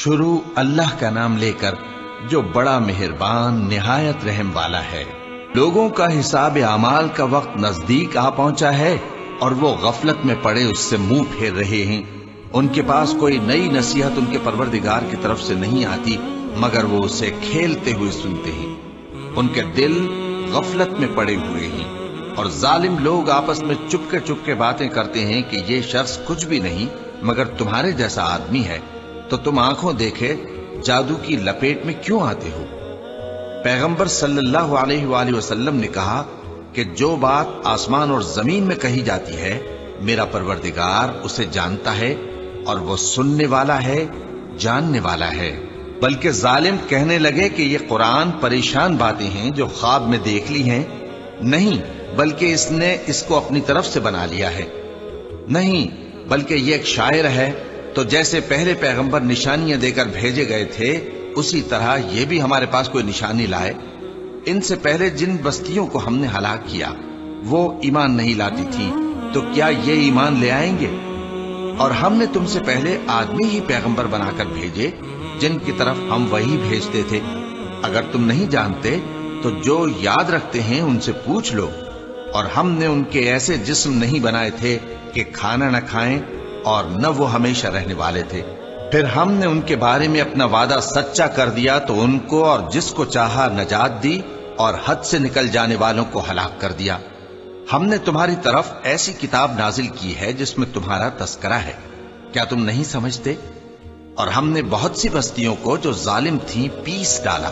شروع اللہ کا نام لے کر جو بڑا مہربان نہایت رحم والا ہے۔ لوگوں کا حساب اعمال کا وقت نزدیک آ پہنچا ہے اور وہ غفلت میں پڑے اس سے منہ پھیر رہے ہیں۔ ان کے پاس کوئی نئی نصیحت ان کے پروردگار کی طرف سے نہیں آتی مگر وہ اسے کھیلتے ہوئے سنتے ہیں۔ ان کے دل غفلت میں پڑے ہوئے ہیں اور ظالم لوگ آپس میں چپکے باتیں کرتے ہیں کہ یہ شخص کچھ بھی نہیں مگر تمہارے جیسا آدمی ہے، تو تم آنکھوں دیکھے جادو کی لپیٹ میں کیوں آتے ہو؟ پیغمبر صلی اللہ علیہ وآلہ وسلم نے کہا کہ جو بات آسمان اور زمین میں کہی جاتی ہے میرا پروردگار اسے جانتا ہے اور وہ سننے والا ہے، جاننے والا ہے۔ بلکہ ظالم کہنے لگے کہ یہ قرآن پریشان باتیں ہیں جو خواب میں دیکھ لی ہیں۔ نہیں، بلکہ اس نے اس کو اپنی طرف سے بنا لیا ہے۔ نہیں، بلکہ یہ ایک شاعر ہے۔ تو جیسے پہلے پیغمبر نشانیاں دے کر بھیجے گئے تھے اسی طرح یہ بھی ہمارے پاس کوئی نشانی لائے۔ ان سے پہلے جن بستیوں کو ہم نے ہلاک کیا وہ ایمان نہیں لاتی تھی، تو کیا یہ ایمان لے آئیں گے؟ اور ہم نے تم سے پہلے آدمی ہی پیغمبر بنا کر بھیجے جن کی طرف ہم وہی بھیجتے تھے۔ اگر تم نہیں جانتے تو جو یاد رکھتے ہیں ان سے پوچھ لو۔ اور ہم نے ان کے ایسے جسم نہیں بنائے تھے کہ کھانا نہ کھائیں اور نہ وہ ہمیشہ رہنے والے تھے۔ پھر ہم نے ان کے بارے میں اپنا وعدہ سچا کر دیا تو ان کو اور جس کو چاہا نجات دی اور حد سے نکل جانے والوں کو ہلاک کر دیا۔ ہم نے تمہاری طرف ایسی کتاب نازل کی ہے جس میں تمہارا تذکرہ ہے، کیا تم نہیں سمجھتے؟ اور ہم نے بہت سی بستیوں کو جو ظالم تھیں پیس ڈالا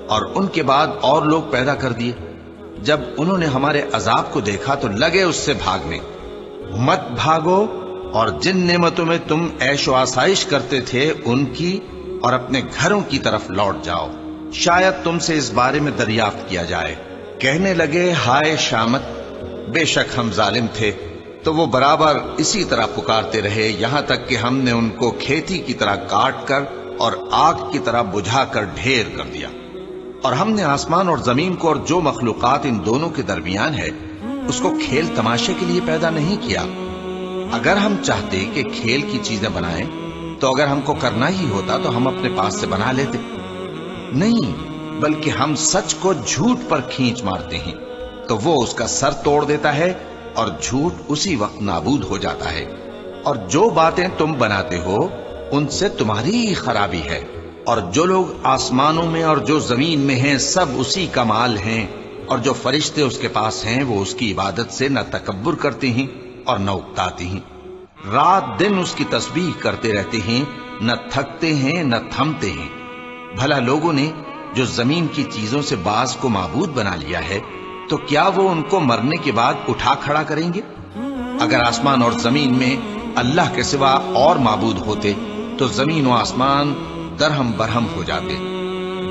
اور ان کے بعد اور لوگ پیدا کر دیے۔ جب انہوں نے ہمارے عذاب کو دیکھا تو لگے اس سے بھاگنے۔ مت بھاگو اور جن نعمتوں میں تم عیش و آسائش کرتے تھے ان کی اور اپنے گھروں کی طرف لوٹ جاؤ، شاید تم سے اس بارے میں دریافت کیا جائے۔ کہنے لگے ہائے شامت، بے شک ہم ظالم تھے، تو وہ برابر اسی طرح پکارتے رہے یہاں تک کہ ہم نے ان کو کھیتی کی طرح کاٹ کر اور آگ کی طرح بجھا کر ڈھیر کر دیا۔ اور ہم نے آسمان اور زمین کو اور جو مخلوقات ان دونوں کے درمیان ہے اس کو کھیل تماشے کے لیے پیدا نہیں کیا۔ اگر ہم چاہتے کہ کھیل کی چیزیں بنائیں تو اگر ہم کو کرنا ہی ہوتا تو ہم اپنے پاس سے بنا لیتے۔ نہیں، بلکہ ہم سچ کو جھوٹ پر کھینچ مارتے ہیں تو وہ اس کا سر توڑ دیتا ہے اور جھوٹ اسی وقت نابود ہو جاتا ہے۔ اور جو باتیں تم بناتے ہو ان سے تمہاری ہی خرابی ہے۔ اور جو لوگ آسمانوں میں اور جو زمین میں ہیں سب اسی کا مال ہیں، اور جو فرشتے اس کے پاس ہیں وہ اس کی عبادت سے نہ تکبر کرتے ہیں اور نہ اکتاتے ہیں۔ رات دن اس کی تسبیح کرتے رہتے ہیں، نہ تھکتے ہیں نہ تھمتے ہیں۔ بھلا لوگوں نے جو زمین کی چیزوں سے بعض کو معبود بنا لیا ہے تو کیا وہ ان کو مرنے کے بعد اٹھا کھڑا کریں گے؟ اگر آسمان اور زمین میں اللہ کے سوا اور معبود ہوتے تو زمین و آسمان درہم برہم ہو جاتے۔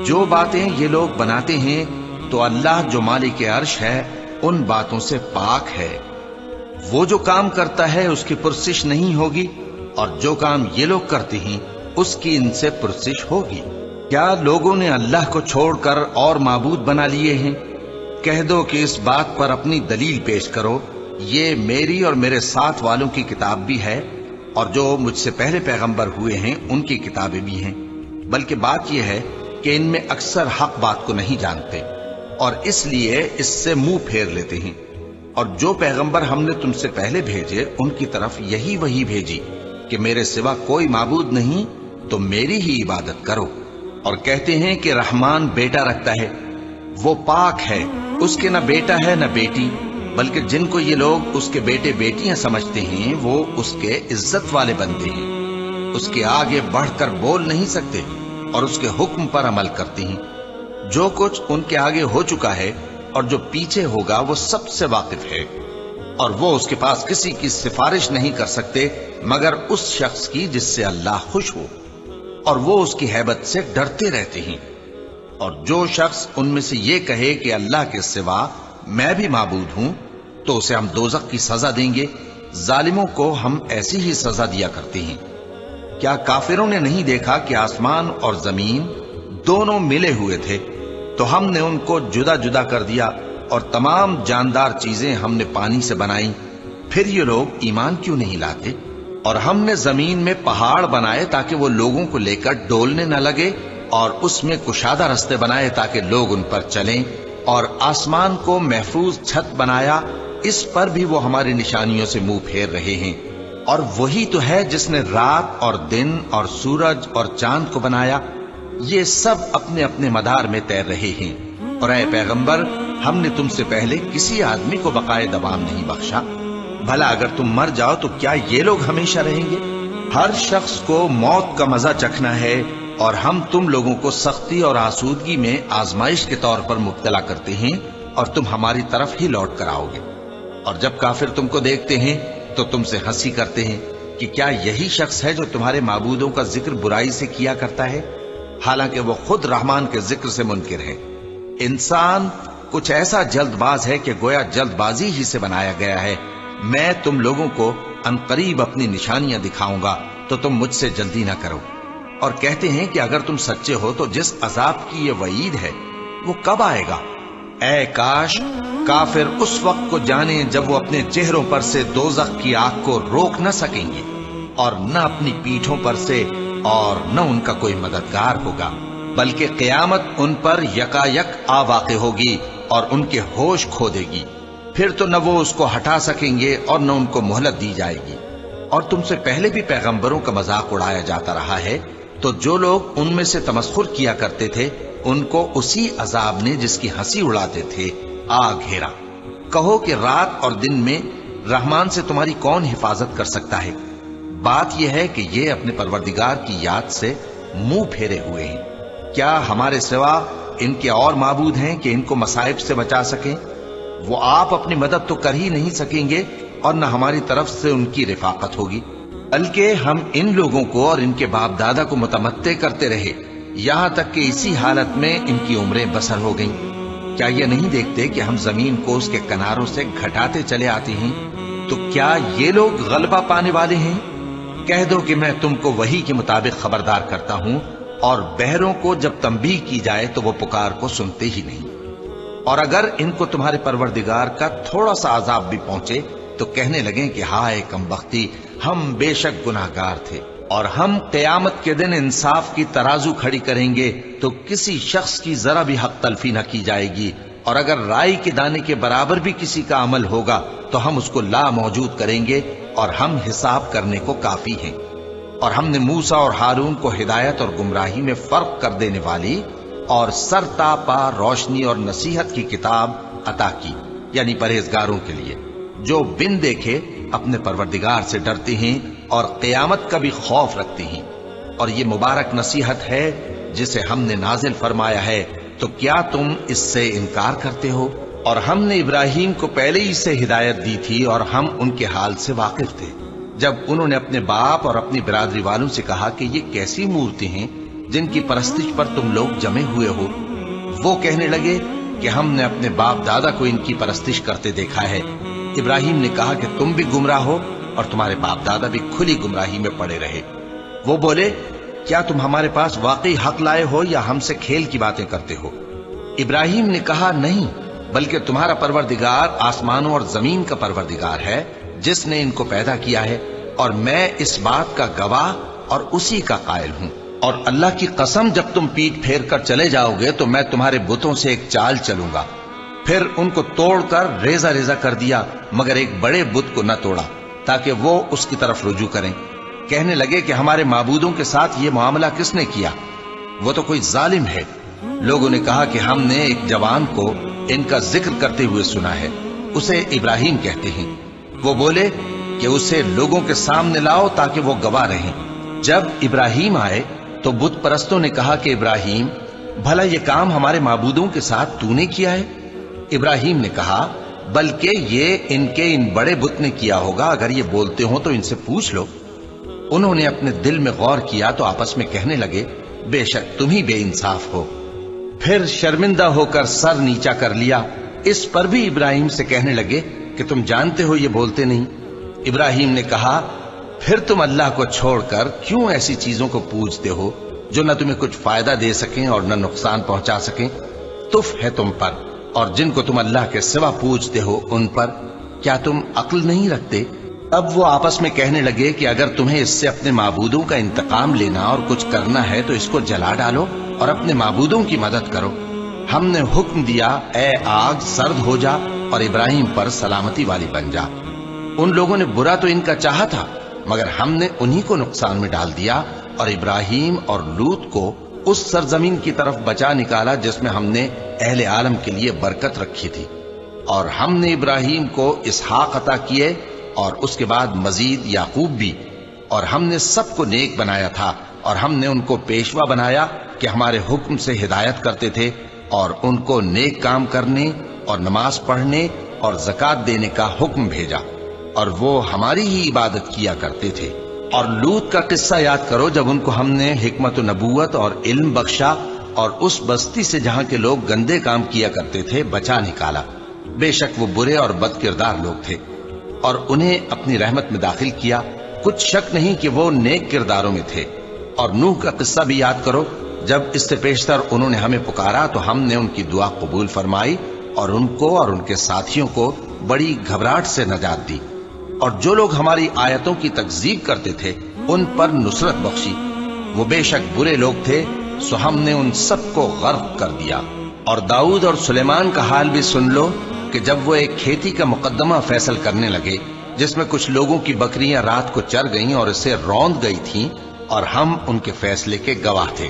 جو باتیں یہ لوگ بناتے ہیں تو اللہ جو مالک عرش ہے ان باتوں سے پاک ہے۔ وہ جو کام کرتا ہے اس کی پرسش نہیں ہوگی، اور جو کام یہ لوگ کرتے ہیں اس کی ان سے پرسش ہوگی۔ کیا لوگوں نے اللہ کو چھوڑ کر اور معبود بنا لیے ہیں؟ کہہ دو کہ اس بات پر اپنی دلیل پیش کرو۔ یہ میری اور میرے ساتھ والوں کی کتاب بھی ہے، اور جو مجھ سے پہلے پیغمبر ہوئے ہیں ان کی کتابیں بھی ہیں۔ بلکہ بات یہ ہے کہ ان میں اکثر حق بات کو نہیں جانتے اور اس لیے اس سے منہ پھیر لیتے ہیں۔ اور جو پیغمبر ہم نے تم سے پہلے بھیجے ان کی طرف یہی وحی بھیجی کہ میرے سوا کوئی معبود نہیں تو میری ہی عبادت کرو۔ اور کہتے ہیں کہ رحمان بیٹا رکھتا ہے، وہ پاک ہے، اس کے نہ بیٹا ہے نہ بیٹی، بلکہ جن کو یہ لوگ اس کے بیٹے بیٹیاں سمجھتے ہیں وہ اس کے عزت والے بنتے ہیں۔ اس کے آگے بڑھ کر بول نہیں سکتے اور اس کے حکم پر عمل کرتے ہیں۔ جو کچھ ان کے آگے ہو چکا ہے اور جو پیچھے ہوگا وہ سب سے واقف ہے، اور وہ اس کے پاس کسی کی سفارش نہیں کر سکتے مگر اس شخص کی جس سے اللہ خوش ہو، اور وہ اس کی ہیبت سے ڈرتے رہتے ہیں۔ اور جو شخص ان میں سے یہ کہے کہ اللہ کے سوا میں بھی معبود ہوں تو اسے ہم دوزخ کی سزا دیں گے۔ ظالموں کو ہم ایسی ہی سزا دیا کرتے ہیں۔ کیا کافروں نے نہیں دیکھا کہ آسمان اور زمین دونوں ملے ہوئے تھے تو ہم نے ان کو جدا جدا کر دیا، اور تمام جاندار چیزیں ہم نے پانی سے بنائیں، پھر یہ لوگ ایمان کیوں نہیں لاتے؟ اور ہم نے زمین میں پہاڑ بنائے تاکہ وہ لوگوں کو لے کر ڈولنے نہ لگے، اور اس میں کشادہ رستے بنائے تاکہ لوگ ان پر چلیں، اور آسمان کو محفوظ چھت بنایا، اس پر بھی وہ ہماری نشانیوں سے منہ پھیر رہے ہیں۔ اور وہی تو ہے جس نے رات اور دن اور سورج اور چاند کو بنایا، یہ سب اپنے اپنے مدار میں تیر رہے ہیں۔ اور اے پیغمبر، ہم نے تم سے پہلے کسی آدمی کو بقائے دوام نہیں بخشا، بھلا اگر تم مر جاؤ تو کیا یہ لوگ ہمیشہ رہیں گے؟ ہر شخص کو موت کا مزہ چکھنا ہے، اور ہم تم لوگوں کو سختی اور آسودگی میں آزمائش کے طور پر مبتلا کرتے ہیں، اور تم ہماری طرف ہی لوٹ کر آؤ گے۔ اور جب کافر تم کو دیکھتے ہیں تو تم سے ہنسی کرتے ہیں کہ کیا یہی شخص ہے جو تمہارے معبودوں کا ذکر برائی سے کیا کرتا ہے، حالانکہ وہ خود رحمان کے ذکر سے منکر ہے۔ انسان کچھ ایسا جلد باز ہے کہ گویا جلد بازی ہی سے بنایا گیا ہے۔ میں تم لوگوں کو عنقریب اپنی نشانیاں دکھاؤں گا تو تم مجھ سے جلدی نہ کرو۔ اور کہتے ہیں کہ اگر تم سچے ہو تو جس عذاب کی یہ وعید ہے وہ کب آئے گا؟ اے کاش کافر اس وقت کو جانے جب وہ اپنے چہروں پر سے دوزخ کی آگ کو روک نہ سکیں گے، اور نہ اپنی پیٹھوں پر سے، اور نہ ان کا کوئی مددگار ہوگا، بلکہ قیامت ان پر یکایک آ واقع ہوگی اور ان کے ہوش کھو دے گی۔ پھر تو نہ وہ اس کو ہٹا سکیں گے اور نہ ان کو مہلت دی جائے گی۔ اور تم سے پہلے بھی پیغمبروں کا مذاق اڑایا جاتا رہا ہے، تو جو لوگ ان میں سے تمسخر کیا کرتے تھے ان کو اسی عذاب نے جس کی ہنسی اڑاتے تھے آ گھیرا۔ کہو کہ رات اور دن میں رحمان سے تمہاری کون حفاظت کر سکتا ہے؟ بات یہ ہے کہ یہ اپنے پروردگار کی یاد سے منہ پھیرے ہوئے ہیں۔ کیا ہمارے سوا ان کے اور معبود ہیں کہ ان کو مصائب سے بچا سکیں؟ وہ آپ اپنی مدد تو کر ہی نہیں سکیں گے، اور نہ ہماری طرف سے ان کی رفاقت ہوگی، بلکہ ہم ان لوگوں کو اور ان کے باپ دادا کو متمتع کرتے رہے، یہاں تک کہ اسی حالت میں ان کی عمریں بسر ہو گئیں۔ کیا یہ نہیں دیکھتے کہ ہم زمین کو اس کے کناروں سے گھٹاتے چلے آتے ہیں؟ تو کیا یہ لوگ غلبہ پانے والے ہیں؟ کہہ دو کہ میں تم کو وحی کے مطابق خبردار کرتا ہوں، اور بہروں کو جب تنبیہ کی جائے تو وہ پکار کو سنتے ہی نہیں۔ اور اگر ان کو تمہارے پروردگار کا تھوڑا سا عذاب بھی پہنچے تو کہنے لگیں کہ ہائے کم بختی، ہم بے شک گناہگار تھے۔ اور ہم قیامت کے دن انصاف کی ترازو کھڑی کریں گے تو کسی شخص کی ذرا بھی حق تلفی نہ کی جائے گی، اور اگر رائی کے دانے کے برابر بھی کسی کا عمل ہوگا تو ہم اس کو لا موجود کریں گے، اور ہم حساب کرنے کو کافی ہیں۔ اور ہم نے موسیٰ اور ہارون کو ہدایت اور گمراہی میں فرق کر دینے والی اور سر تا پا روشنی اور نصیحت کی کتاب عطا کی، یعنی پرہیزگاروں کے لیے جو بن دیکھے اپنے پروردگار سے ڈرتے ہیں اور قیامت کا بھی خوف رکھتے ہیں۔ اور یہ مبارک نصیحت ہے جسے ہم نے نازل فرمایا ہے، تو کیا تم اس سے انکار کرتے ہو؟ اور ہم نے ابراہیم کو پہلے ہی سے ہدایت دی تھی، اور ہم ان کے حال سے واقف تھے جب انہوں نے اپنے باپ اور اپنی برادری والوں سے کہا کہ یہ کیسی مورتی ہیں جن کی پرستش پر تم لوگ جمے ہوئے ہو۔ وہ کہنے لگے کہ ہم نے اپنے باپ دادا کو ان کی پرستش کرتے دیکھا ہے۔ ابراہیم نے کہا کہ تم بھی گمراہ ہو اور تمہارے باپ دادا بھی کھلی گمراہی میں پڑے رہے۔ وہ بولے کیا تم ہمارے پاس واقعی حق لائے ہو یا ہم سے کھیل کی باتیں کرتے ہو؟ ابراہیم نے کہا نہیں، بلکہ تمہارا پروردگار آسمانوں اور زمین کا پروردگار ہے جس نے ان کو پیدا کیا ہے، اور میں اس بات کا گواہ اور اسی کا قائل ہوں۔ اور اللہ کی قسم جب تم پیٹ پھیر کر چلے جاؤ گے تو میں تمہارے بتوں سے ایک چال چلوں گا۔ پھر ان کو توڑ کر ریزہ ریزہ کر دیا، مگر ایک بڑے بت کو نہ توڑا تاکہ وہ اس کی طرف رجوع کریں۔ کہنے لگے کہ ہمارے معبودوں کے ساتھ یہ معاملہ کس نے کیا؟ وہ تو کوئی ظالم ہے۔ لوگوں نے کہا کہ ہم نے ایک جوان کو ان کا ذکر کرتے ہوئے سنا ہے، اسے ابراہیم کہتے ہیں۔ وہ بولے کہ اسے لوگوں کے سامنے لاؤ تاکہ وہ گواہ رہیں۔ جب ابراہیم آئے تو بت پرستوں نے کہا کہ ابراہیم، بھلا یہ کام ہمارے معبودوں کے ساتھ تو نے کیا ہے؟ ابراہیم نے کہا بلکہ یہ ان کے ان بڑے بت نے کیا ہوگا، اگر یہ بولتے ہوں تو ان سے پوچھ لو۔ انہوں نے اپنے دل میں غور کیا تو آپس میں کہنے لگے بے شک تم ہی بے انصاف ہو۔ پھر شرمندہ ہو کر سر نیچا کر لیا۔ اس پر بھی ابراہیم سے کہنے لگے کہ تم جانتے ہو یہ بولتے نہیں۔ ابراہیم نے کہا پھر تم اللہ کو چھوڑ کر کیوں ایسی چیزوں کو پوجتے ہو جو نہ تمہیں کچھ فائدہ دے سکیں اور نہ نقصان پہنچا سکیں؟ تف ہے تم پر اور جن کو تم اللہ کے سوا پوجتے ہو ان پر۔ کیا تم عقل نہیں رکھتے؟ اب وہ آپس میں کہنے لگے کہ اگر تمہیں اس سے اپنے معبودوں کا انتقام لینا اور کچھ کرنا ہے تو اس کو جلا ڈالو اور اپنے معبودوں کی مدد کرو۔ ہم نے حکم دیا، اے آگ سرد ہو جا اور ابراہیم پر سلامتی والی بن جا۔ ان لوگوں نے برا تو ان کا چاہا تھا، مگر ہم نے انہی کو نقصان میں ڈال دیا اور ابراہیم اور لوط کو اس سرزمین کی طرف بچا نکالا جس میں ہم نے اہل عالم کے لیے برکت رکھی تھی۔ اور ہم نے ابراہیم کو اسحاق عطا کیے اور اس کے بعد مزید یعقوب بھی، اور ہم نے سب کو نیک بنایا تھا، اور ہم نے ان کو پیشوا بنایا کہ ہمارے حکم سے ہدایت کرتے تھے، اور ان کو نیک کام کرنے اور نماز پڑھنے اور زکوٰۃ دینے کا حکم بھیجا، اور وہ ہماری ہی عبادت کیا کرتے تھے۔ اور لوط کا قصہ یاد کرو جب ان کو ہم نے حکمت و نبوت اور علم بخشا اور اس بستی سے جہاں کے لوگ گندے کام کیا کرتے تھے بچا نکالا۔ بے شک وہ برے اور بد کردار لوگ تھے، اور انہیں اپنی رحمت میں داخل کیا، کچھ شک نہیں کہ وہ نیک کرداروں میں تھے۔ اور نوح کا قصہ بھی یاد کرو، جب اس سے پیشتر انہوں نے ہمیں پکارا تو ہم نے ان کی دعا قبول فرمائی اور ان کو اور ان کے ساتھیوں کو بڑی گھبراہٹ سے نجات دی، اور جو لوگ ہماری آیتوں کی تکذیب کرتے تھے ان پر نصرت بخشی۔ وہ بے شک برے لوگ تھے، سو ہم نے ان سب کو غرق کر دیا۔ اور داؤد اور سلیمان کا حال بھی سن لو کہ جب وہ ایک کھیتی کا مقدمہ فیصل کرنے لگے جس میں کچھ لوگوں کی بکریاں رات کو چر گئیں اور اسے روند گئی تھیں، اور ہم ان کے فیصلے کے گواہ تھے،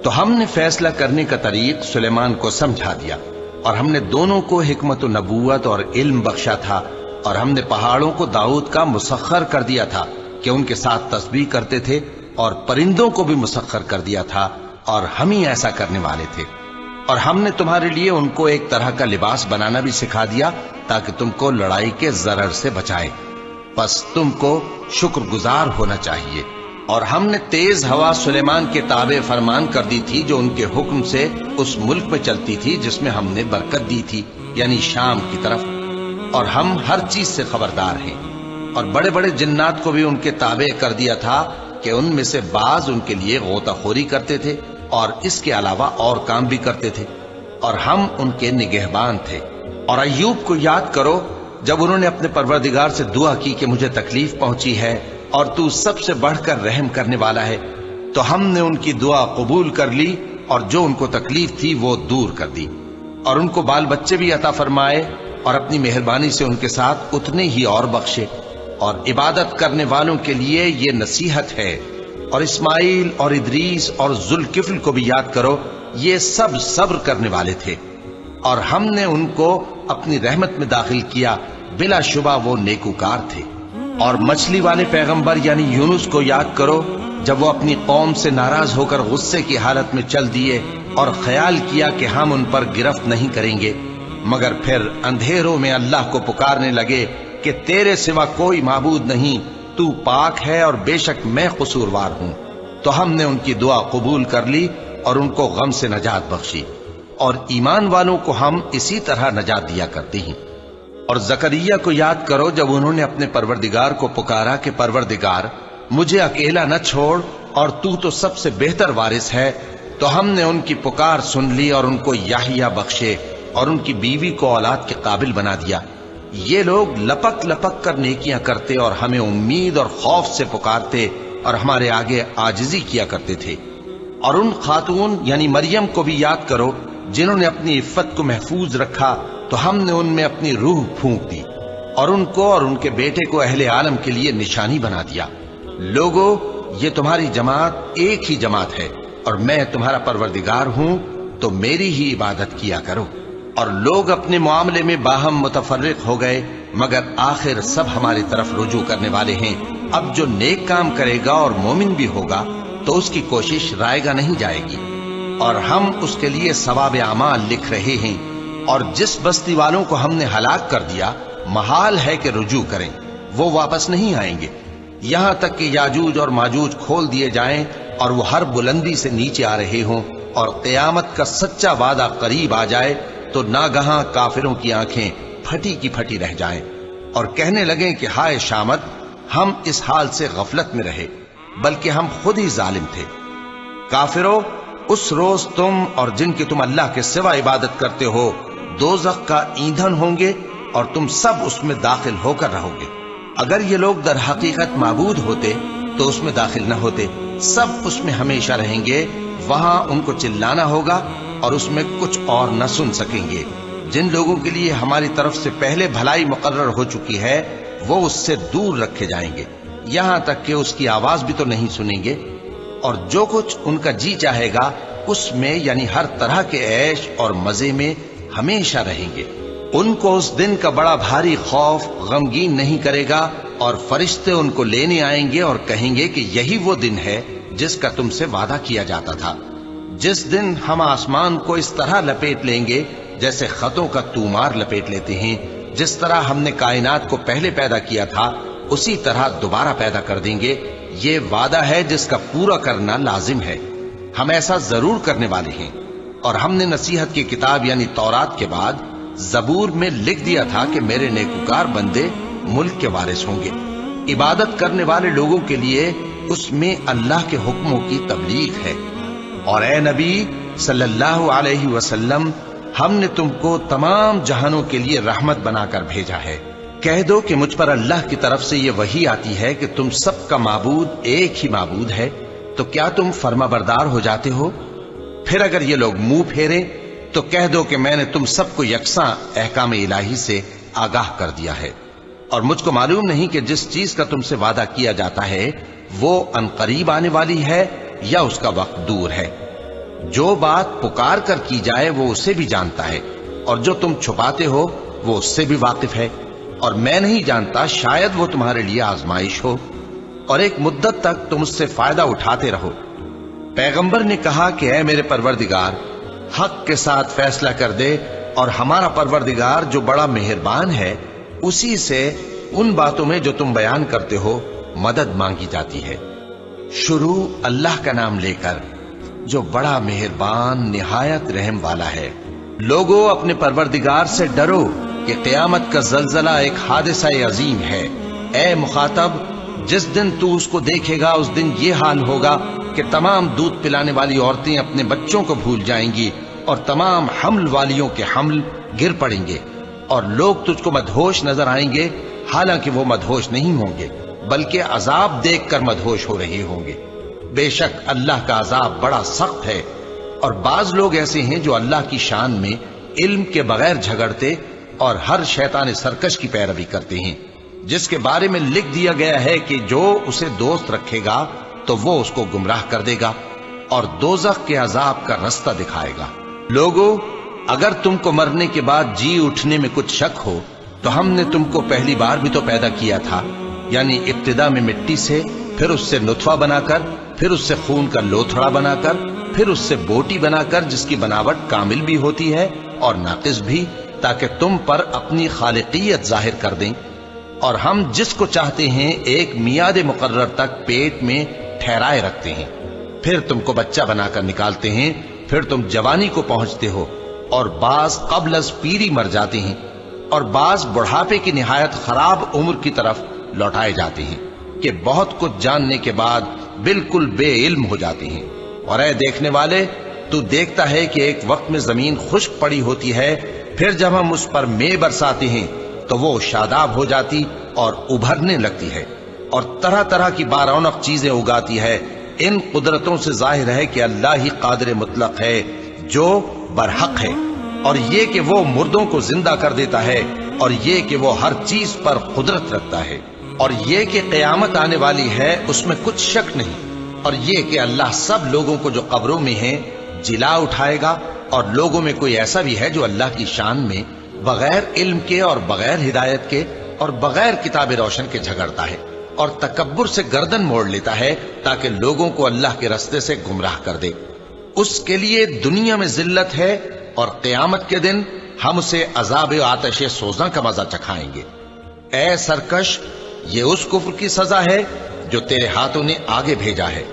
تو ہم نے فیصلہ کرنے کا طریق سلیمان کو سمجھا دیا، اور ہم نے دونوں کو حکمت و نبوت اور علم بخشا تھا، اور ہم نے پہاڑوں کو داؤد کا مسخر کر دیا تھا کہ ان کے ساتھ تسبیح کرتے تھے، اور پرندوں کو بھی مسخر کر دیا تھا، اور ہم ہی ایسا کرنے والے تھے۔ اور ہم نے تمہارے لیے ان کو ایک طرح کا لباس بنانا بھی سکھا دیا تاکہ تم کو لڑائی کے ضرر سے بچائے، پس تم کو شکر گزار ہونا چاہیے۔ اور ہم نے تیز ہوا سلیمان کے تابع فرمان کر دی تھی جو ان کے حکم سے اس ملک میں چلتی تھی جس میں ہم نے برکت دی تھی، یعنی شام کی طرف، اور ہم ہر چیز سے خبردار ہیں۔ اور بڑے بڑے جنات کو بھی ان کے تابع کر دیا تھا کہ ان میں سے بعض ان کے لیے غوطہ خوری کرتے تھے اور اس کے علاوہ اور کام بھی کرتے تھے، اور ہم ان کے نگہبان تھے۔ اور ایوب کو یاد کرو جب انہوں نے اپنے پروردگار سے دعا کی کہ مجھے تکلیف پہنچی ہے اور تو سب سے بڑھ کر رحم کرنے والا ہے، تو ہم نے ان کی دعا قبول کر لی اور جو ان کو تکلیف تھی وہ دور کر دی، اور ان کو بال بچے بھی عطا فرمائے، اور اپنی مہربانی سے ان کے ساتھ اتنے ہی اور بخشے۔ اور عبادت کرنے والوں کے لیے یہ نصیحت ہے۔ اور اسماعیل اور ادریس اور ذوالکفل کو بھی یاد کرو، یہ سب صبر کرنے والے تھے، اور ہم نے ان کو اپنی رحمت میں داخل کیا، بلا شبہ وہ نیکوکار تھے۔ اور مچھلی والے پیغمبر یعنی یونس کو یاد کرو جب وہ اپنی قوم سے ناراض ہو کر غصے کی حالت میں چل دیے اور خیال کیا کہ ہم ان پر گرفت نہیں کریں گے، مگر پھر اندھیروں میں اللہ کو پکارنے لگے کہ تیرے سوا کوئی معبود نہیں، تو پاک ہے اور بے شک میں قصوروار ہوں، تو ہم نے ان کی دعا قبول کر لی اور ان کو غم سے نجات بخشی، اور ایمان والوں کو ہم اسی طرح نجات دیا کرتے ہیں۔ اور زکریا کو یاد کرو جب انہوں نے اپنے پروردگار کو پکارا کہ پروردگار مجھے اکیلا نہ چھوڑ اور تو سب سے بہتر وارث ہے، تو ہم نے ان کی پکار سن لی اور ان کو یحییٰ بخشے اور ان کی بیوی کو اولاد کے قابل بنا دیا۔ یہ لوگ لپک لپک کر نیکیاں کرتے اور ہمیں امید اور خوف سے پکارتے اور ہمارے آگے عاجزی کیا کرتے تھے۔ اور ان خاتون یعنی مریم کو بھی یاد کرو جنہوں نے اپنی عفت کو محفوظ رکھا، تو ہم نے ان میں اپنی روح پھونک دی اور ان کو اور ان کے بیٹے کو اہل عالم کے لیے نشانی بنا دیا۔ لوگو، یہ تمہاری جماعت ایک ہی جماعت ہے اور میں تمہارا پروردگار ہوں، تو میری ہی عبادت کیا کرو۔ اور لوگ اپنے معاملے میں باہم متفرق ہو گئے، مگر آخر سب ہماری طرف رجوع کرنے والے ہیں۔ اب جو نیک کام کرے گا اور مومن بھی ہوگا تو اس کی کوشش رائے گا نہیں جائے گی، اور ہم اس کے لیے ثواب اعمال لکھ رہے ہیں۔ اور جس بستی والوں کو ہم نے ہلاک کر دیا، محال ہے کہ رجوع کریں، وہ واپس نہیں آئیں گے، یہاں تک کہ یاجوج اور ماجوج کھول دیے جائیں اور وہ ہر بلندی سے نیچے آ رہے ہوں، اور قیامت کا سچا وعدہ قریب آ جائے تو ناگہاں کافروں کی آنکھیں پھٹی کی پھٹی رہ جائیں اور کہنے لگیں کہ ہائے شامت، ہم اس حال سے غفلت میں رہے، بلکہ ہم خود ہی ظالم تھے۔ کافروں، اس روز تم اور جن کی تم اللہ کے سوا عبادت کرتے ہو دوزخ کا ایندھن ہوں گے، اور تم سب اس میں داخل ہو کر رہو گے۔ اگر یہ لوگ در حقیقت معبود ہوتے تو اس میں داخل نہ ہوتے، سب اس میں ہمیشہ رہیں گے، وہاں ان کو چلانا ہوگا اور اس میں کچھ اور نہ سن سکیں گے۔ جن لوگوں کے لیے ہماری طرف سے پہلے بھلائی مقرر ہو چکی ہے وہ اس سے دور رکھے جائیں گے، یہاں تک کہ اس کی آواز بھی تو نہیں سنیں گے، اور جو کچھ ان کا جی چاہے گا اس میں یعنی ہر طرح کے عیش اور مزے میں ہمیشہ رہیں گے۔ ان کو اس دن کا بڑا بھاری خوف غمگین نہیں کرے گا، اور فرشتے ان کو لینے آئیں گے اور کہیں گے کہ یہی وہ دن ہے جس کا تم سے وعدہ کیا جاتا تھا، جس دن ہم آسمان کو اس طرح لپیٹ لیں گے جیسے خطوں کا تومار لپیٹ لیتے ہیں، جس طرح ہم نے کائنات کو پہلے پیدا کیا تھا اسی طرح دوبارہ پیدا کر دیں گے۔ یہ وعدہ ہے جس کا پورا کرنا لازم ہے، ہم ایسا ضرور کرنے والے ہیں۔ اور ہم نے نصیحت کی کتاب یعنی تورات کے بعد زبور میں لکھ دیا تھا کہ میرے نیکوکار بندے ملک کے وارث ہوں گے۔ عبادت کرنے والے لوگوں کے لیے اس میں اللہ کے حکموں کی تبلیغ ہے۔ اور اے نبی صلی اللہ علیہ وسلم، ہم نے تم کو تمام جہانوں کے لیے رحمت بنا کر بھیجا ہے۔ کہہ دو کہ مجھ پر اللہ کی طرف سے یہ وحی آتی ہے کہ تم سب کا معبود ایک ہی معبود ہے، تو کیا تم فرما بردار ہو جاتے ہو؟ پھر اگر یہ لوگ منہ پھیریں تو کہہ دو کہ میں نے تم سب کو یکساں احکام الہی سے آگاہ کر دیا ہے، اور مجھ کو معلوم نہیں کہ جس چیز کا تم سے وعدہ کیا جاتا ہے وہ عنقریب آنے والی ہے یا اس کا وقت دور ہے۔ جو بات پکار کر کی جائے وہ اسے بھی جانتا ہے، اور جو تم چھپاتے ہو وہ اس سے بھی واقف ہے، اور میں نہیں جانتا شاید وہ تمہارے لیے آزمائش ہو، اور ایک مدت تک تم اس سے فائدہ اٹھاتے رہو۔ پیغمبر نے کہا کہ اے میرے پروردگار، حق کے ساتھ فیصلہ کر دے، اور ہمارا پروردگار جو بڑا مہربان ہے اسی سے ان باتوں میں جو تم بیان کرتے ہو مدد مانگی جاتی ہے۔ شروع اللہ کا نام لے کر جو بڑا مہربان نہایت رحم والا ہے۔ لوگو اپنے پروردگار سے ڈرو کہ قیامت کا زلزلہ ایک حادثہ عظیم ہے۔ اے مخاطب، جس دن تو اس کو دیکھے گا اس دن یہ حال ہوگا کہ تمام دودھ پلانے والی عورتیں اپنے بچوں کو بھول جائیں گی، اور تمام حمل والیوں کے حمل گر پڑیں گے، اور لوگ تجھ کو مدہوش نظر آئیں گے، حالانکہ وہ مدہوش نہیں ہوں گے بلکہ عذاب دیکھ کر مدہوش ہو رہے ہوں گے۔ بے شک اللہ کا عذاب بڑا سخت ہے، اور بعض لوگ ایسے ہیں جو اللہ کی شان میں علم کے بغیر جھگڑتے اور ہر شیطان سرکش کی پیروی کرتے ہیں، جس کے بارے میں لکھ دیا گیا ہے کہ جو اسے دوست رکھے گا تو وہ اس کو گمراہ کر دے گا اور دوزخ کے عذاب کا رستہ دکھائے گا۔ لوگو، اگر تم کو مرنے کے بعد جی اٹھنے میں کچھ شک ہو تو ہم نے تم کو پہلی بار بھی تو پیدا کیا تھا، یعنی ابتدا میں مٹی سے، پھر اس سے نطفہ بنا کر، پھر اس سے خون کا لوتھڑا بنا کر، پھر اس سے بوٹی بنا کر جس کی بناوٹ کامل بھی ہوتی ہے اور ناقص بھی، تاکہ تم پر اپنی خالقیت ظاہر کر دیں۔ اور ہم جس کو چاہتے ہیں ایک میعاد مقرر تک پیٹ میں ٹھہرائے رکھتے ہیں، پھر تم کو بچہ بنا کر نکالتے ہیں، پھر تم جوانی کو پہنچتے ہو، اور بعض قبل از پیری مر جاتے ہیں، اور بعض بڑھاپے کی نہایت خراب عمر کی طرف لوٹائے جاتے ہیں کہ بہت کچھ جاننے کے بعد بالکل بے علم ہو جاتے ہیں۔ اور اے دیکھنے والے، تو دیکھتا ہے کہ ایک وقت میں زمین خشک پڑی ہوتی ہے، پھر جب ہم اس پر مے برساتے ہیں تو وہ شاداب ہو جاتی اور ابھرنے لگتی ہے، اور طرح طرح کی بارونق چیزیں اگاتی ہے۔ ان قدرتوں سے ظاہر ہے کہ اللہ ہی قادر مطلق ہے جو برحق ہے، اور یہ کہ وہ مردوں کو زندہ کر دیتا ہے، اور یہ کہ وہ ہر چیز پر قدرت رکھتا ہے، اور یہ کہ قیامت آنے والی ہے اس میں کچھ شک نہیں، اور یہ کہ اللہ سب لوگوں کو جو قبروں میں ہیں جلا اٹھائے گا، اور لوگوں میں کوئی ایسا بھی ہے جو اللہ کی شان میں بغیر علم کے اور بغیر ہدایت کے اور بغیر کتاب روشن کے جھگڑتا ہے، اور تکبر سے گردن موڑ لیتا ہے تاکہ لوگوں کو اللہ کے رستے سے گمراہ کر دے۔ اس کے لیے دنیا میں ذلت ہے، اور قیامت کے دن ہم اسے عذاب آتش سوزاں کا مزہ چکھائیں گے۔ اے سرکش، یہ اس کفر کی سزا ہے جو تیرے ہاتھوں نے آگے بھیجا ہے،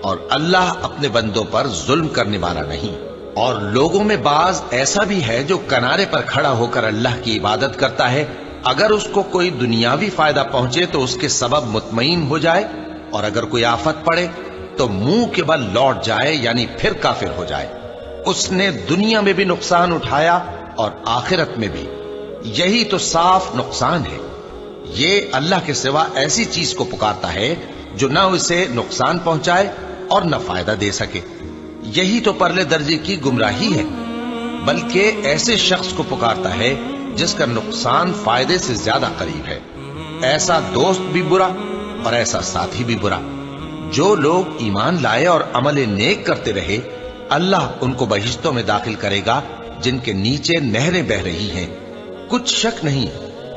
اور اللہ اپنے بندوں پر ظلم کرنے والا نہیں۔ اور لوگوں میں بعض ایسا بھی ہے جو کنارے پر کھڑا ہو کر اللہ کی عبادت کرتا ہے، اگر اس کو کوئی دنیاوی فائدہ پہنچے تو اس کے سبب مطمئن ہو جائے، اور اگر کوئی آفت پڑے تو منہ کے بل لوٹ جائے، یعنی پھر کافر ہو جائے۔ اس نے دنیا میں بھی نقصان اٹھایا اور آخرت میں بھی، یہی تو صاف نقصان ہے۔ یہ اللہ کے سوا ایسی چیز کو پکارتا ہے جو نہ اسے نقصان پہنچائے اور نہ فائدہ دے سکے. یہی تو پرلے درجے کی گمراہی ہے. بلکہ ایسے شخص کو پکارتا ہے جس کا نقصان فائدے سے زیادہ قریب ہے. ایسا دوست بھی برا اور ایسا ساتھی بھی برا. جو لوگ ایمان لائے اور عمل نیک کرتے رہے اللہ ان کو بہشتوں میں داخل کرے گا جن کے نیچے نہریں بہ رہی ہیں. کچھ شک نہیں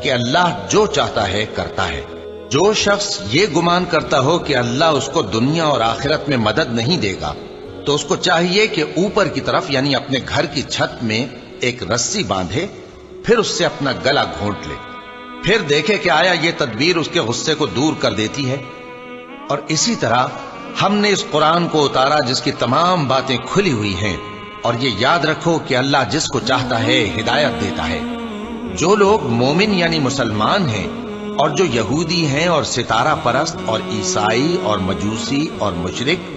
کہ اللہ جو چاہتا ہے کرتا ہے. جو شخص یہ گمان کرتا ہو کہ اللہ اس کو دنیا اور آخرت میں مدد نہیں دے گا تو اس کو چاہیے کہ اوپر کی طرف یعنی اپنے گھر کی چھت میں ایک رسی باندھے، پھر اس سے اپنا گلا گھونٹ لے، پھر دیکھے کہ آیا یہ تدبیر اس کے غصے کو دور کر دیتی ہے. اور اسی طرح ہم نے اس قرآن کو اتارا جس کی تمام باتیں کھلی ہوئی ہیں. اور یہ یاد رکھو کہ اللہ جس کو چاہتا ہے ہدایت دیتا ہے. جو لوگ مومن یعنی مسلمان ہیں اور جو یہودی ہیں اور ستارہ پرست اور عیسائی اور مجوسی اور مشرک،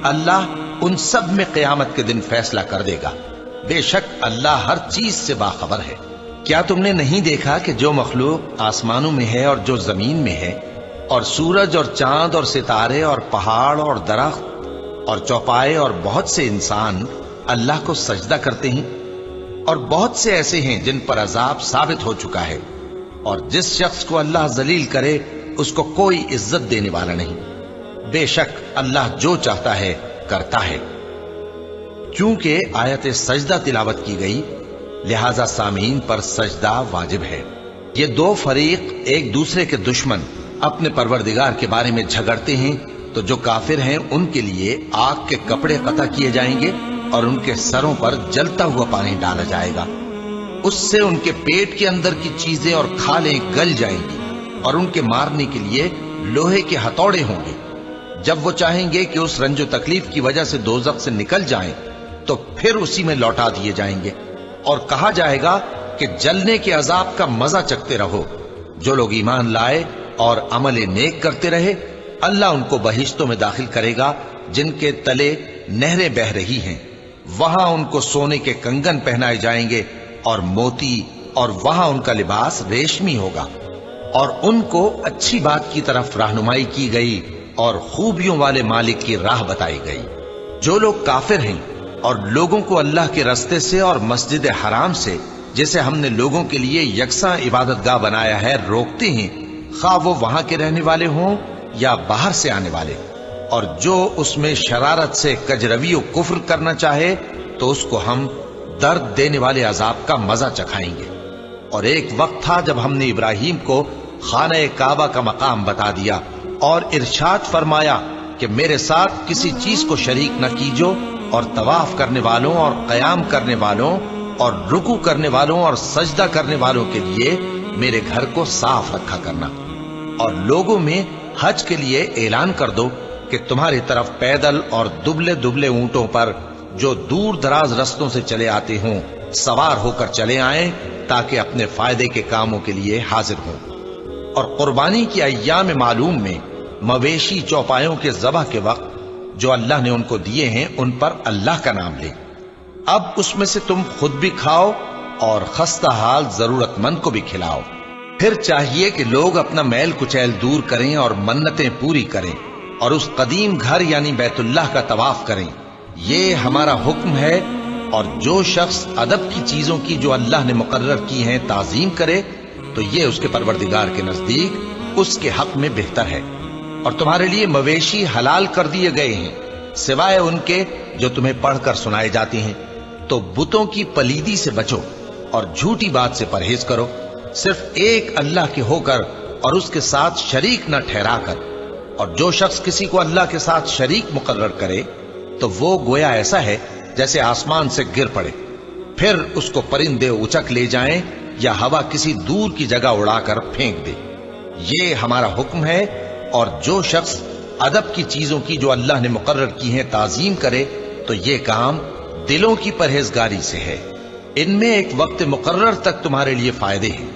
اللہ ان سب میں قیامت کے دن فیصلہ کر دے گا. بے شک اللہ ہر چیز سے باخبر ہے. کیا تم نے نہیں دیکھا کہ جو مخلوق آسمانوں میں ہے اور جو زمین میں ہے، اور سورج اور چاند اور ستارے اور پہاڑ اور درخت اور چوپائے اور بہت سے انسان اللہ کو سجدہ کرتے ہیں، اور بہت سے ایسے ہیں جن پر عذاب ثابت ہو چکا ہے، اور جس شخص کو اللہ ذلیل کرے اس کو کوئی عزت دینے والا نہیں. بے شک اللہ جو چاہتا ہے کرتا ہے. چونکہ آیت سجدہ تلاوت کی گئی لہذا سامعین پر سجدہ واجب ہے. یہ دو فریق ایک دوسرے کے دشمن اپنے پروردگار کے بارے میں جھگڑتے ہیں تو جو کافر ہیں ان کے لیے آگ کے کپڑے قطع کیے جائیں گے اور ان کے سروں پر جلتا ہوا پانی ڈالا جائے گا. اس سے ان کے پیٹ کے اندر کی چیزیں اور کھالیں گل جائیں گی اور ان کے مارنے کے لیے لوہے کے ہتھوڑے ہوں گے. جب وہ چاہیں گے کہ اس رنج و تکلیف کی وجہ سے دوزخ سے نکل جائیں تو پھر اسی میں لوٹا دیے جائیں گے اور کہا جائے گا کہ جلنے کے عذاب کا مزہ چکھتے رہو. جو لوگ ایمان لائے اور عمل نیک کرتے رہے اللہ ان کو بہشتوں میں داخل کرے گا جن کے تلے نہریں بہ رہی ہیں. وہاں ان کو سونے کے کنگن پہنائے جائیں گے اور موتی، اور وہاں ان کا لباس ریشمی ہوگا. اور ان کو اچھی بات کی طرف رہنمائی کی گئی اور خوبیوں والے مالک کی راہ بتائی گئی. جو لوگ کافر ہیں اور لوگوں کو اللہ کے رستے سے اور مسجد حرام سے جسے ہم نے لوگوں کے لیے یکساں عبادت گاہ بنایا ہے روکتے ہیں، خواہ وہ وہاں کے رہنے والے ہوں یا باہر سے آنے والے، اور جو اس میں شرارت سے کجروی و کفر کرنا چاہے تو اس کو ہم درد دینے والے عذاب کا مزہ چکھائیں گے. اور ایک وقت تھا جب ہم نے ابراہیم کو خانہ کعبہ کا مقام بتا دیا اور ارشاد فرمایا کہ میرے ساتھ کسی چیز کو شریک نہ کیجو، اور طواف کرنے والوں اور قیام کرنے والوں اور رکوع کرنے والوں اور سجدہ کرنے والوں کے لیے میرے گھر کو صاف رکھا کرنا. اور لوگوں میں حج کے لیے اعلان کر دو کہ تمہاری طرف پیدل اور دبلے دبلے اونٹوں پر جو دور دراز رستوں سے چلے آتے ہوں سوار ہو کر چلے آئیں تاکہ اپنے فائدے کے کاموں کے لیے حاضر ہوں. اور قربانی کی ایام معلوم میں مویشی چوپایوں کے ذبح کے وقت جو اللہ نے ان کو دیے ہیں ان پر اللہ کا نام لے. اب اس میں سے تم خود بھی کھاؤ اور خستہ حال ضرورت مند کو بھی کھلاؤ. پھر چاہیے کہ لوگ اپنا میل کچیل دور کریں اور منتیں پوری کریں اور اس قدیم گھر یعنی بیت اللہ کا طواف کریں. یہ ہمارا حکم ہے. اور جو شخص ادب کی چیزوں کی جو اللہ نے مقرر کی ہیں تعظیم کرے تو یہ اس کے پروردگار کے نزدیک اس کے حق میں بہتر ہے. اور تمہارے لیے مویشی حلال کر دیے گئے ہیں سوائے ان کے جو تمہیں پڑھ کر سنائے جاتے ہیں. تو بتوں کی پلیدی سے بچو اور جھوٹی بات سے پرہیز کرو، صرف ایک اللہ کے ہو کر اور اس کے ساتھ شریک نہ ٹھہرا کر. اور جو شخص کسی کو اللہ کے ساتھ شریک مقرر کرے تو وہ گویا ایسا ہے جیسے آسمان سے گر پڑے، پھر اس کو پرندے اچک لے جائیں یا ہوا کسی دور کی جگہ اڑا کر پھینک دے. یہ ہمارا حکم ہے. اور جو شخص ادب کی چیزوں کی جو اللہ نے مقرر کی ہیں تعظیم کرے تو یہ کام دلوں کی پرہیزگاری سے ہے. ان میں ایک وقت مقرر تک تمہارے لیے فائدے ہیں،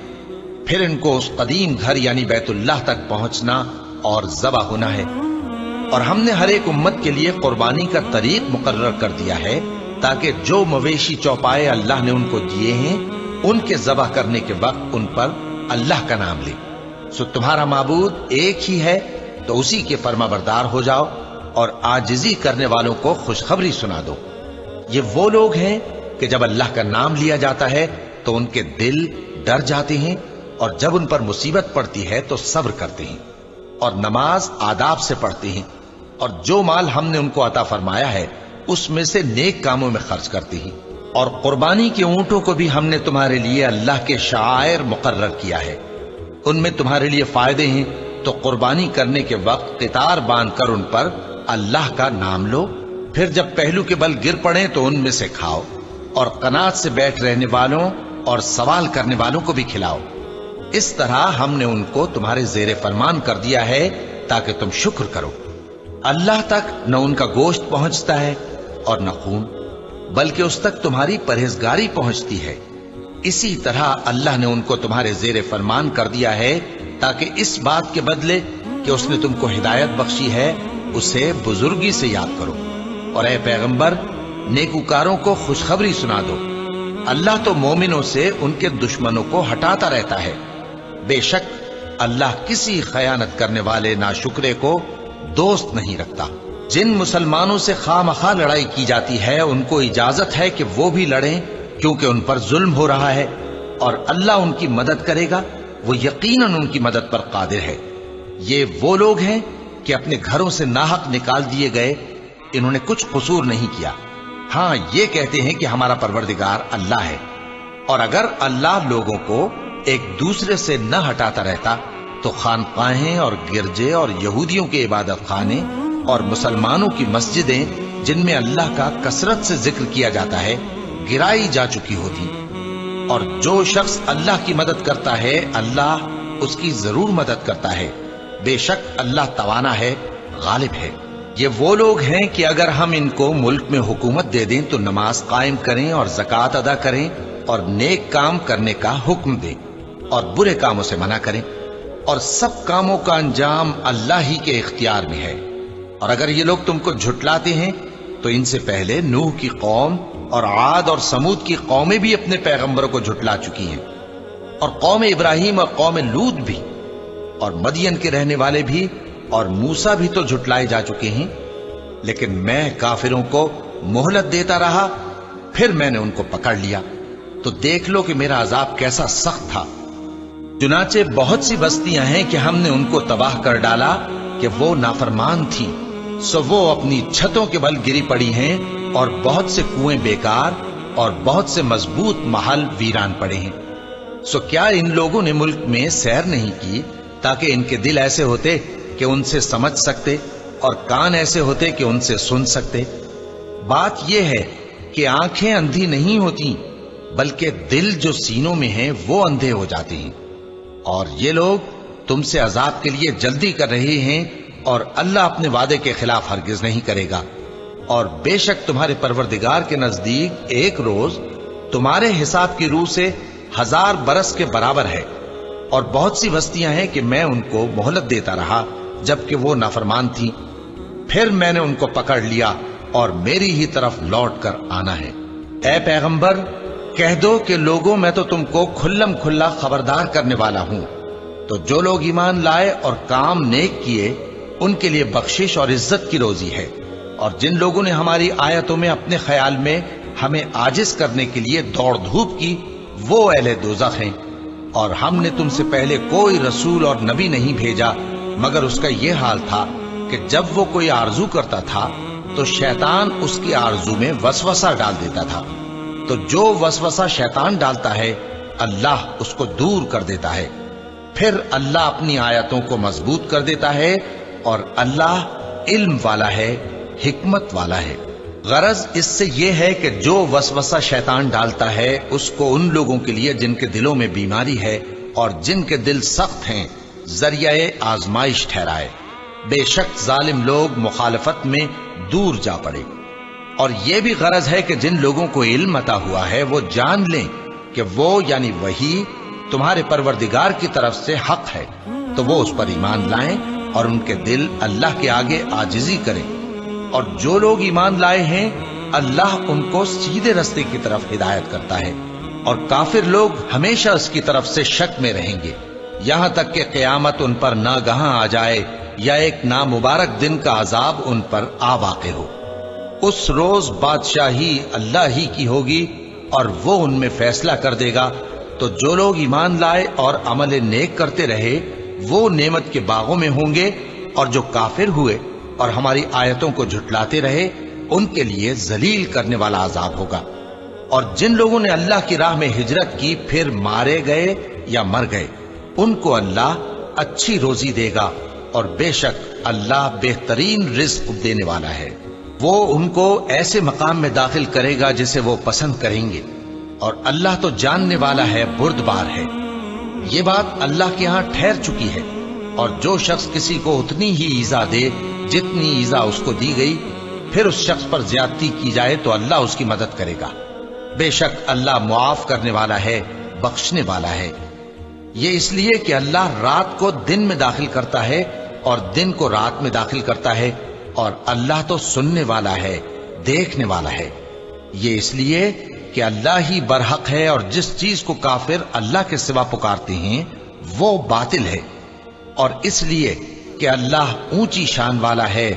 پھر ان کو اس قدیم گھر یعنی بیت اللہ تک پہنچنا اور ذبح ہونا ہے. اور ہم نے ہر ایک امت کے لیے قربانی کا طریق مقرر کر دیا ہے تاکہ جو مویشی چوپائے اللہ نے ان کو دیے ہیں ان کے ذبح کرنے کے وقت ان پر اللہ کا نام لے. سو تمہارا معبود ایک ہی ہے، تو اسی کے فرمانبردار ہو جاؤ اور عاجزی کرنے والوں کو خوشخبری سنا دو۔ یہ وہ لوگ ہیں کہ جب اللہ کا نام لیا جاتا ہے تو ان کے دل ڈر جاتے ہیں، اور جب ان پر مصیبت پڑتی ہے تو صبر کرتے ہیں، اور نماز آداب سے پڑھتے ہیں، اور جو مال ہم نے ان کو عطا فرمایا ہے اس میں سے نیک کاموں میں خرچ کرتے ہیں۔ اور قربانی کے اونٹوں کو بھی ہم نے تمہارے لیے اللہ کے شعائر مقرر کیا ہے، ان میں تمہارے لیے فائدے ہیں، تو قربانی کرنے کے وقت قطار باندھ کر ان پر اللہ کا نام لو، پھر جب پہلو کے بل گر پڑیں تو ان میں سے کھاؤ، اور قناعت سے بیٹھ رہنے والوں اور سوال کرنے والوں کو بھی کھلاؤ۔ اس طرح ہم نے ان کو تمہارے زیر فرمان کر دیا ہے تاکہ تم شکر کرو۔ اللہ تک نہ ان کا گوشت پہنچتا ہے اور نہ خون، بلکہ اس تک تمہاری پرہیزگاری پہنچتی ہے۔ اسی طرح اللہ نے ان کو تمہارے زیر فرمان کر دیا ہے تاکہ اس بات کے بدلے کہ اس نے تم کو ہدایت بخشی ہے اسے بزرگی سے یاد کرو۔ اور اے پیغمبر، نیکوکاروں کو خوشخبری سنا دو، اللہ تو مومنوں سے ان کے دشمنوں کو ہٹاتا رہتا ہے۔ بے شک اللہ کسی خیانت کرنے والے ناشکرے کو دوست نہیں رکھتا۔ جن مسلمانوں سے خواہ مخواہ لڑائی کی جاتی ہے ان کو اجازت ہے کہ وہ بھی لڑیں، کیونکہ ان پر ظلم ہو رہا ہے، اور اللہ ان کی مدد کرے گا، وہ یقیناً ان کی مدد پر قادر ہے۔ یہ وہ لوگ ہیں کہ اپنے گھروں سے ناحق نکال دیے گئے، انہوں نے کچھ قصور نہیں کیا، ہاں یہ کہتے ہیں کہ ہمارا پروردگار اللہ ہے۔ اور اگر اللہ لوگوں کو ایک دوسرے سے نہ ہٹاتا رہتا تو خانقاہیں اور گرجے اور یہودیوں کے عبادت خانے اور مسلمانوں کی مسجدیں جن میں اللہ کا کثرت سے ذکر کیا جاتا ہے گرائی جا چکی ہوتی۔ اور جو شخص اللہ کی مدد کرتا ہے اللہ اس کی ضرور مدد کرتا ہے، بے شک اللہ توانا ہے، غالب ہے۔ یہ وہ لوگ ہیں کہ اگر ہم ان کو ملک میں حکومت دے دیں تو نماز قائم کریں اور زکوٰۃ ادا کریں اور نیک کام کرنے کا حکم دیں اور برے کاموں سے منع کریں، اور سب کاموں کا انجام اللہ ہی کے اختیار میں ہے۔ اور اگر یہ لوگ تم کو جھٹلاتے ہیں تو ان سے پہلے نوح کی قوم اور عاد اور سمود کی قومیں بھی اپنے پیغمبروں کو جھٹلا چکی ہیں، اور قوم ابراہیم اور قوم لوط بھی، اور مدین کے رہنے والے بھی، اور موسیٰ بھی تو جھٹلائے جا چکے ہیں۔ لیکن میں کافروں کو مہلت دیتا رہا، پھر میں نے ان کو پکڑ لیا، تو دیکھ لو کہ میرا عذاب کیسا سخت تھا۔ چنانچہ بہت سی بستیاں ہیں کہ ہم نے ان کو تباہ کر ڈالا کہ وہ نافرمان تھی، سو وہ اپنی چھتوں کے بل گری پڑی ہیں، اور بہت سے کنویں بیکار اور بہت سے مضبوط محل ویران پڑے ہیں۔ سو کیا ان لوگوں نے ملک میں سیر نہیں کی تاکہ ان کے دل ایسے ہوتے کہ ان سے سمجھ سکتے اور کان ایسے ہوتے کہ ان سے سن سکتے؟ بات یہ ہے کہ آنکھیں اندھی نہیں ہوتی، بلکہ دل جو سینوں میں ہیں وہ اندھے ہو جاتے ہیں۔ اور یہ لوگ تم سے عذاب کے لیے جلدی کر رہے ہیں، اور اللہ اپنے وعدے کے خلاف ہرگز نہیں کرے گا۔ اور بے شک تمہارے پروردگار کے نزدیک ایک روز تمہارے حساب کی روح سے 1000 برس کے برابر ہے۔ اور بہت سی بستیاں ہیں کہ میں ان کو مہلت دیتا رہا جبکہ وہ نافرمان تھیں، پھر میں نے ان کو پکڑ لیا اور میری ہی طرف لوٹ کر آنا ہے۔ اے پیغمبر، کہہ دو کہ لوگوں میں تو تم کو کھلم کھلا خبردار کرنے والا ہوں، تو جو لوگ ایمان لائے اور کام نیک کیے ان کے لیے بخشش اور عزت کی روزی ہے، اور جن لوگوں نے ہماری آیتوں میں اپنے خیال میں ہمیں عاجز کرنے کے لیے دوڑ دھوپ کی وہ اہل دوزخ ہیں۔ اور ہم نے تم سے پہلے کوئی رسول اور نبی نہیں بھیجا مگر اس کا یہ حال تھا کہ جب وہ کوئی آرزو کرتا تھا تو شیطان اس کی آرزو میں وسوسہ ڈال دیتا تھا، تو جو وسوسہ شیطان ڈالتا ہے اللہ اس کو دور کر دیتا ہے، پھر اللہ اپنی آیتوں کو مضبوط کر دیتا ہے، اور اللہ علم والا ہے، حکمت والا ہے۔ غرض اس سے یہ ہے کہ جو وسوسہ شیطان ڈالتا ہے اس کو ان لوگوں کے لیے جن کے دلوں میں بیماری ہے اور جن کے دل سخت ہیں ذریعہ آزمائش ٹھہرائے۔ بے شک ظالم لوگ مخالفت میں دور جا پڑے۔ اور یہ بھی غرض ہے کہ جن لوگوں کو علم عطا ہوا ہے وہ جان لیں کہ وہ یعنی وحی تمہارے پروردگار کی طرف سے حق ہے، تو وہ اس پر ایمان لائیں اور ان کے دل اللہ کے آگے عاجزی کریں۔ اور جو لوگ ایمان لائے ہیں اللہ ان کو سیدھے رستے کی طرف ہدایت کرتا ہے، اور کافر لوگ ہمیشہ اس کی طرف سے شک میں رہیں گے۔ یہاں تک کہ قیامت ان پر ناگہاں آ جائے یا ایک نامبارک دن کا عذاب ان پر آ واقع ہو۔ اس روز بادشاہی اللہ ہی کی ہوگی اور وہ ان میں فیصلہ کر دے گا، تو جو لوگ ایمان لائے اور عمل نیک کرتے رہے وہ نعمت کے باغوں میں ہوں گے، اور جو کافر ہوئے اور ہماری آیتوں کو جھٹلاتے رہے ان کے لیے ذلیل کرنے والا عذاب ہوگا۔ اور جن لوگوں نے اللہ کی راہ میں ہجرت کی پھر مارے گئے یا مر گئے ان کو اللہ اچھی روزی دے گا، اور بے شک اللہ بہترین رزق دینے والا ہے۔ وہ ان کو ایسے مقام میں داخل کرے گا جسے وہ پسند کریں گے، اور اللہ تو جاننے والا ہے، بردبار ہے۔ یہ بات اللہ کے ہاں ٹھہر چکی ہے، اور جو شخص کسی کو اتنی ہی ایذا دے جتنی ایذا اس کو دی گئی، پھر اس شخص پر زیادتی کی جائے تو اللہ اس کی مدد کرے گا۔ بے شک اللہ معاف کرنے والا ہے، بخشنے والا ہے۔ یہ اس لیے کہ اللہ رات کو دن میں داخل کرتا ہے اور دن کو رات میں داخل کرتا ہے، اور اللہ تو سننے والا ہے، دیکھنے والا ہے۔ یہ اس لیے کہ اللہ ہی برحق ہے، اور جس چیز کو کافر اللہ کے سوا پکارتے ہیں وہ باطل ہے، اور اس لیے کہ اللہ اونچی شان والا ہے،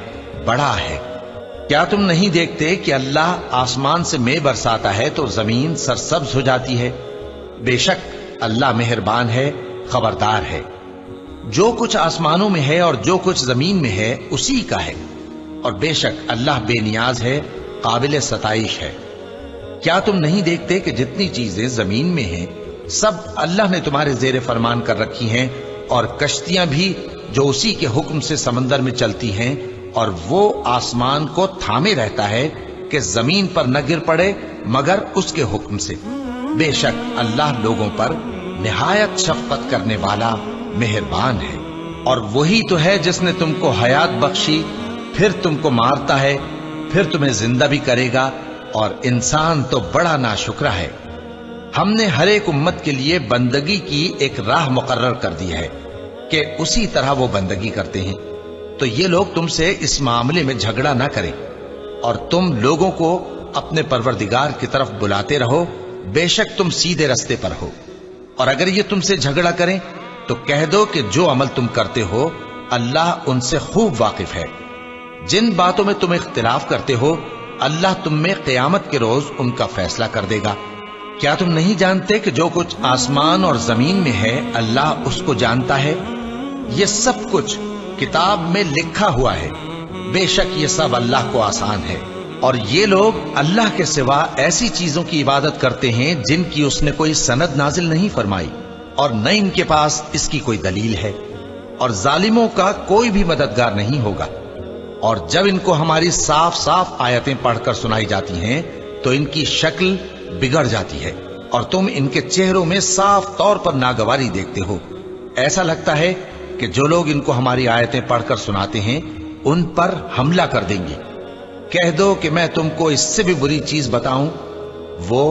بڑا ہے۔ کیا تم نہیں دیکھتے کہ اللہ آسمان سے مے برساتا ہے تو زمین سرسبز ہو جاتی ہے؟ بے شک اللہ مہربان ہے، خبردار ہے۔ جو کچھ آسمانوں میں ہے اور جو کچھ زمین میں ہے اسی کا ہے، اور بے شک اللہ بے نیاز ہے، قابل ستائش ہے۔ کیا تم نہیں دیکھتے کہ جتنی چیزیں زمین میں ہیں سب اللہ نے تمہارے زیر فرمان کر رکھی ہیں، اور کشتیاں بھی جو اسی کے حکم سے سمندر میں چلتی ہیں، اور وہ آسمان کو تھامے رہتا ہے کہ زمین پر نہ گر پڑے مگر اس کے حکم سے۔ بے شک اللہ لوگوں پر نہایت شفقت کرنے والا مہربان ہے۔ اور وہی تو ہے جس نے تم کو حیات بخشی، پھر تم کو مارتا ہے، پھر تمہیں زندہ بھی کرے گا، اور انسان تو بڑا ناشکرا ہے۔ ہم نے ہر ایک امت کے لیے بندگی کی ایک راہ مقرر کر دی ہے کہ اسی طرح وہ بندگی کرتے ہیں، تو یہ لوگ تم سے اس معاملے میں جھگڑا نہ کریں، اور تم لوگوں کو اپنے پروردگار کی طرف بلاتے رہو، بے شک تم سیدھے رستے پر ہو۔ اور اگر یہ تم سے جھگڑا کریں تو کہہ دو کہ جو عمل تم کرتے ہو اللہ ان سے خوب واقف ہے۔ جن باتوں میں تم اختلاف کرتے ہو اللہ تم میں قیامت کے روز ان کا فیصلہ کر دے گا۔ کیا تم نہیں جانتے کہ جو کچھ آسمان اور زمین میں ہے اللہ اس کو جانتا ہے؟ یہ سب کچھ کتاب میں لکھا ہوا ہے، بے شک یہ سب اللہ کو آسان ہے۔ اور یہ لوگ اللہ کے سوا ایسی چیزوں کی عبادت کرتے ہیں جن کی اس نے کوئی سند نازل نہیں فرمائی، اور نہ ان کے پاس اس کی کوئی دلیل ہے، اور ظالموں کا کوئی بھی مددگار نہیں ہوگا۔ اور جب ان کو ہماری صاف صاف آیتیں پڑھ کر سنائی جاتی ہیں تو ان کی شکل بگڑ جاتی ہے، اور تم ان کے چہروں میں صاف طور پر ناگواری دیکھتے ہو۔ ایسا لگتا ہے کہ جو لوگ ان کو ہماری آیتیں پڑھ کر سناتے ہیں ان پر حملہ کر دیں گے۔ کہہ دو کہ میں تم کو اس سے بھی بری چیز بتاؤں، وہ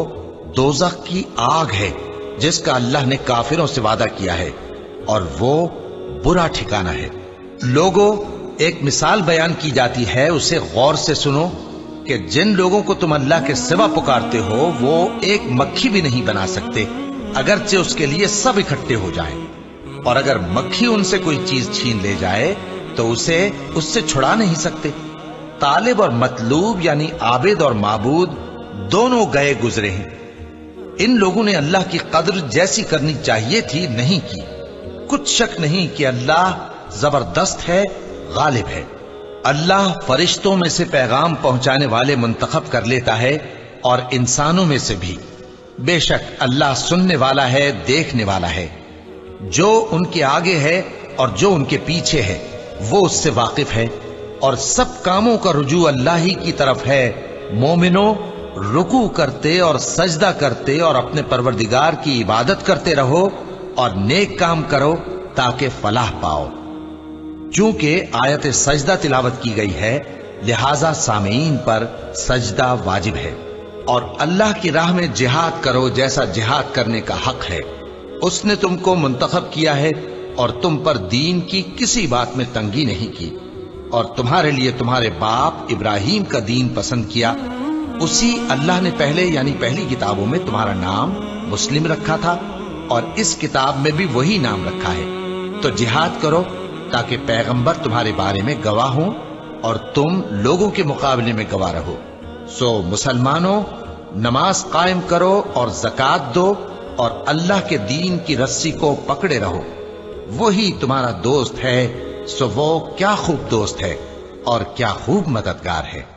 دوزخ کی آگ ہے جس کا اللہ نے کافروں سے وعدہ کیا ہے، اور وہ برا ٹھکانہ ہے۔ لوگوں، ایک مثال بیان کی جاتی ہے، اسے غور سے سنو کہ جن لوگوں کو تم اللہ کے سوا پکارتے ہو وہ ایک مکھی بھی نہیں بنا سکتے اگرچہ اس کے لیے سب اکٹھے ہو جائیں، اور اگر مکھی ان سے کوئی چیز چھین لے جائے تو اسے اس سے چھڑا نہیں سکتے۔ طالب اور مطلوب یعنی عابد اور معبود دونوں گئے گزرے ہیں۔ ان لوگوں نے اللہ کی قدر جیسی کرنی چاہیے تھی نہیں کی۔ کچھ شک نہیں کہ اللہ زبردست ہے، غالب ہے۔ اللہ فرشتوں میں سے پیغام پہنچانے والے منتخب کر لیتا ہے اور انسانوں میں سے بھی۔ بے شک اللہ سننے والا ہے، دیکھنے والا ہے۔ جو ان کے آگے ہے اور جو ان کے پیچھے ہے وہ اس سے واقف ہے، اور سب کاموں کا رجوع اللہ ہی کی طرف ہے۔ مومنوں، رکوع کرتے اور سجدہ کرتے اور اپنے پروردگار کی عبادت کرتے رہو اور نیک کام کرو تاکہ فلاح پاؤ۔ چونکہ آیت سجدہ تلاوت کی گئی ہے لہذا سامعین پر سجدہ واجب ہے، اور اللہ کی راہ میں جہاد کرو جیسا جہاد کرنے کا حق ہے۔ اس نے تم کو منتخب کیا ہے اور تم پر دین کی کسی بات میں تنگی نہیں کی، اور تمہارے لیے تمہارے باپ ابراہیم کا دین پسند کیا۔ اسی اللہ نے پہلے یعنی پہلی کتابوں میں تمہارا نام مسلم رکھا تھا، اور اس کتاب میں بھی وہی نام رکھا ہے۔ تو جہاد کرو تاکہ پیغمبر تمہارے بارے میں گواہ ہوں اور تم لوگوں کے مقابلے میں گواہ رہو۔ سو مسلمانوں، نماز قائم کرو اور زکات دو اور اللہ کے دین کی رسی کو پکڑے رہو، وہی تمہارا دوست ہے۔ سو وہ کیا خوب دوست ہے اور کیا خوب مددگار ہے۔